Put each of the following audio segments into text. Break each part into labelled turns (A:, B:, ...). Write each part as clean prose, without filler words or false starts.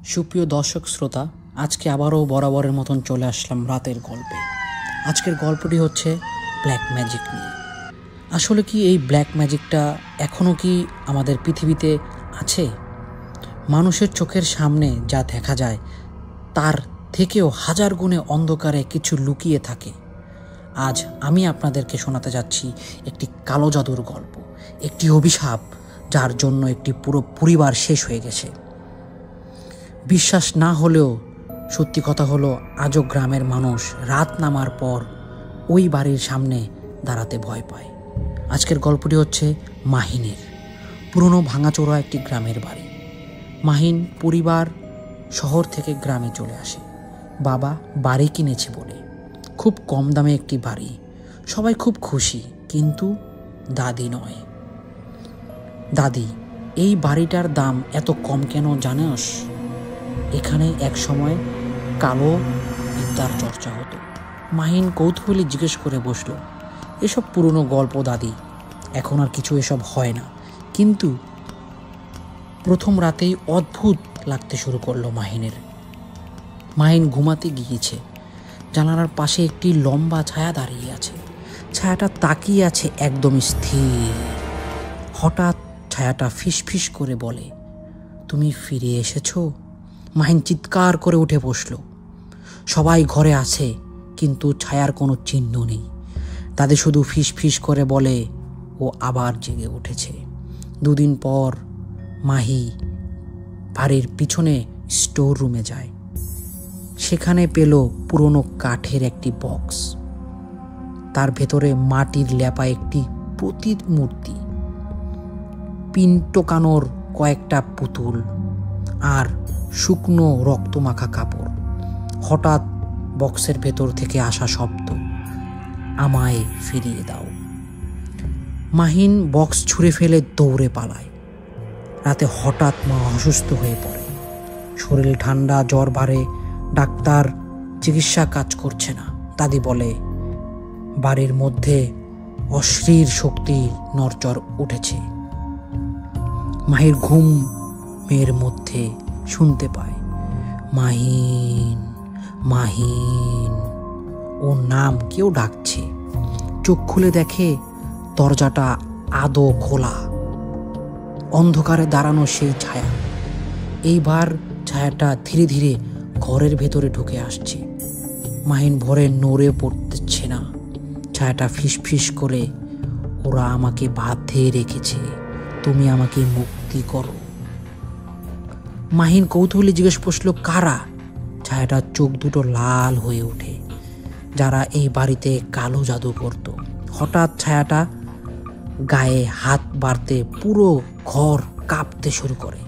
A: সুপ্রিয় দর্শক শ্রোতা, আজকে আবারও বরাবরের মতন চলে আসলাম রাতের গল্পে। আজকের গল্পটি হচ্ছে ব্ল্যাক ম্যাজিক নিয়ে। আসলে কি এই ব্ল্যাক ম্যাজিকটা এখনও কি আমাদের পৃথিবীতে আছে? মানুষের চোখের সামনে যা দেখা যায় তার থেকেও হাজার গুণে অন্ধকারে কিছু লুকিয়ে থাকে। আজ আমি আপনাদেরকে শোনাতে যাচ্ছি একটি কালো জাদুর গল্প, একটি অভিশাপ যার জন্য একটি পুরো পরিবার শেষ হয়ে গেছে। বিশ্বাস না হলেও সত্যি কথা হলো, আজও গ্রামের মানুষ রাত নামার পর ওই বাড়ির সামনে দাঁড়াতে ভয় পায়। আজকের গল্পটি হচ্ছে মাহিনের। পুরনো ভাঙাচোরা একটি গ্রামের বাড়ি। মাহিন পরিবার শহর থেকে গ্রামে চলে আসে বাবা বাড়ি কিনেছে বলে। খুব কম দামে একটি বাড়ি, সবাই খুব খুশি, কিন্তু দাদি নয়। দাদি, এই বাড়িটার দাম এত কম কেন জানোস? এখানে এক সময় কালো বিদ্যার চর্চা হতো। মাহিন কৌতূহলী জিজ্ঞেস করে বসলো, এসব পুরনো গল্প দাদি, এখন আর কিছু এসব হয় না। কিন্তু প্রথম রাতেই অদ্ভুত লাগতে শুরু করলো মাহিনের। মাহিন ঘুমাতে গিয়েছে, জানালার পাশে একটি লম্বা ছায়া দাঁড়িয়ে আছে। ছায়াটা তাকিয়ে আছে একদম স্থির। হঠাৎ ছায়াটা ফিসফিস করে বলে, তুমি ফিরে এসেছো? মাহিন চিৎকার করে উঠে বসল। সবাই ঘরে আছে, কিন্তু ছায়ার কোনো চিহ্ন নেই। দাদি শুধু ফিসফিস করে বলে, ও আবার জেগে উঠেছে। দুদিন পর মাহি বাড়ির পিছনে স্টোর রুমে যায়। সেখানে পেল পুরনো কাঠের একটি বক্স। তার ভেতরে মাটির লেপা একটি প্রতিমূর্তি, পিন্টোকানোর কয়েকটা পুতুল আর শুকনো রক্তমাখা কাপড়। হঠাৎ বক্সের ভেতর থেকে আসা শব্দ, আমায় ফিরিয়ে দাও। মাহিন বক্স ছুঁড়ে ফেলে দৌড়ে পালায়। রাতে হঠাৎ মা অসুস্থ হয়ে পড়ে। শরীর ঠান্ডা, জ্বর বাড়ে। ডাক্তার চিকিৎসা কাজ করছে না। দাদি বলে, বাড়ির মধ্যে অশ্লীল শক্তি নড়চড় উঠেছে। মাহির ঘুমের মধ্যে শুনতে পায়, মাহিন মাহিন, ওর নাম কেউ ডাকছে। চোখ খুলে দেখে দরজাটা আদো খোলা। অন্ধকারে দাঁড়ানো সেই ছায়া। এইবার ছায়াটা ধীরে ধীরে ঘরের ভেতরে ঢুকে আসছে। মাহিন ভরে নড়ে পড়তেছে না। ছায়াটা ফিসফিস করে, ওরা আমাকে বাঁধে রেখেছে, তুমি আমাকে মুক্তি করো। মাহিন কৌতূহলী জিজ্ঞেস করলো, কারা? ছায়াটার চোখ দুটো লাল হয়ে ওঠে। যারা এই বাড়িতে কালো জাদু করত। হঠাৎ ছায়াটা গায়ে হাত বাড়তে পুরো ঘর কাঁপতে শুরু করে।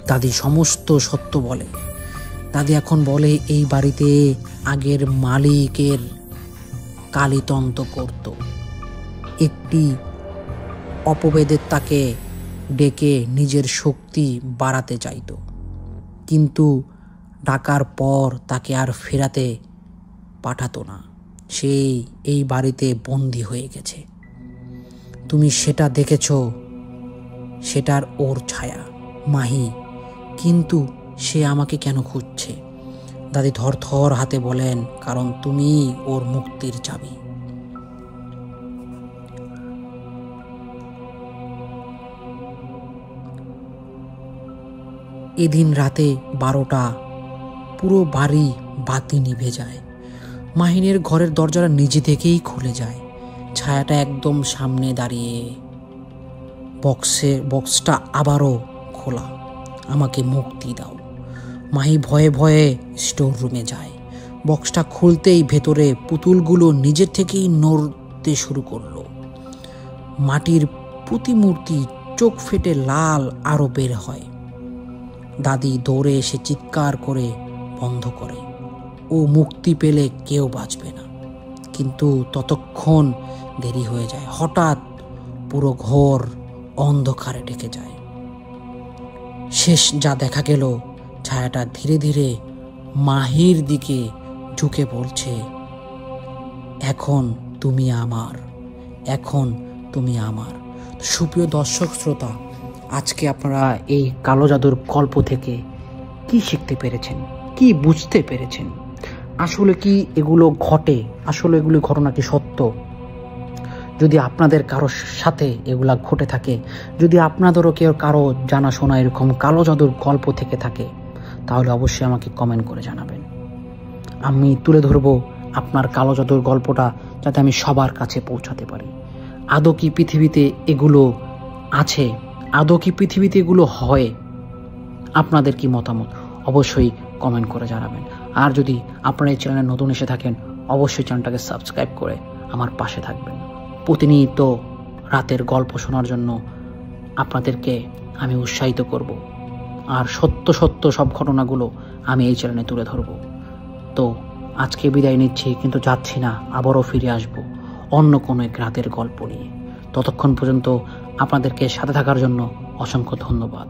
A: দাদি সমস্ত সত্য বলে। দাদি এখন বলে, এই বাড়িতে আগের মালিকের কালীতন্ত্র করত। একটি অপবেদের তাকে ডেকে নিজের শক্তি বাড়াতে চাইত, কিন্তু ডাকার পর তাকে আর ফেরাতে পাঠাতো না। সেই এই বাড়িতে বন্দী হয়ে গেছে। তুমি সেটা দেখেছ, সেটার ওর ছায়া মাহি, কিন্তু সে আমাকে কেন খুঁজছে? দাদি থরথর হাতে বলেন, কারণ তুমি ওর মুক্তির চাবি। এদিন রাতে 12টা, পুরো বাড়ি বাতি নিভে যায়। মাহিনের ঘরের দরজাটা নিজে থেকেই খুলে যায়। ছায়াটা একদম সামনে দাঁড়িয়ে। বক্সটা আবারও খোলা, আমাকে মুক্তি দাও। মাহি ভয়ে ভয়ে স্টোর রুমে যায়। বক্সটা খুলতেই ভেতরে পুতুলগুলো নিজের থেকেই নড়তে শুরু করলো। মাটির প্রতিমূর্তি চোখ ফেটে লাল আরো বের হয়। দাদি দৌড়ে এসে চিৎকার করে বন্ধ করে। ও মুক্তি পেলে কেউ বাঁচবে না। কিন্তু ততক্ষণ দেরি হয়ে যায়। হঠাৎ পুরো ঘর অন্ধকারে ঢেকে যায়। শেষ যা দেখা গেল, ছায়াটা ধীরে ধীরে মাহির দিকে ঝুঁকে বলছে, এখন তুমি আমার, এখন তুমি আমার। সুপ্রিয় দর্শক শ্রোতা, আজকে আপনারা এই কালো জাদুর গল্প থেকে কি শিখতে পেরেছেন, কি বুঝতে পেরেছেন? আসলে কি এগুলো ঘটে? আসলে এগুলি ঘটনা কি সত্য? যদি আপনাদের কারোর সাথে এগুলা ঘটে থাকে, যদি আপনাদেরও কেউ কারো জানাশোনা এরকম কালো জাদুর গল্প থেকে থাকে, তাহলে অবশ্যই আমাকে কমেন্ট করে জানাবেন। আমি তুলে ধরবো আপনার কালো জাদুর গল্পটা, যাতে আমি সবার কাছে পৌঁছাতে পারি। আদৌ কি পৃথিবীতে এগুলো আছে? আদৌ কি পৃথিবীতে এগুলো হয়? আপনাদের কি মতামত অবশ্যই কমেন্ট করে জানাবেন। আর যদি আপনারা এই চ্যানেলে নতুন এসে থাকেন, অবশ্যই চ্যানেলটাকে সাবস্ক্রাইব করে আমার পাশে থাকবেন। প্রতিনিয়ত রাতের গল্প শোনার জন্য আপনাদেরকে আমি উৎসাহিত করব, আর সত্য সত্য সব ঘটনাগুলো আমি এই চ্যানেলে তুলে ধরব। তো আজকে বিদায় নিচ্ছি, কিন্তু যাচ্ছি না, আবারও ফিরে আসব অন্য কোনো এক রাতের গল্প নিয়ে। ততক্ষণ পর্যন্ত আপনাদেরকে সাথে থাকার জন্য অসংখ্য ধন্যবাদ।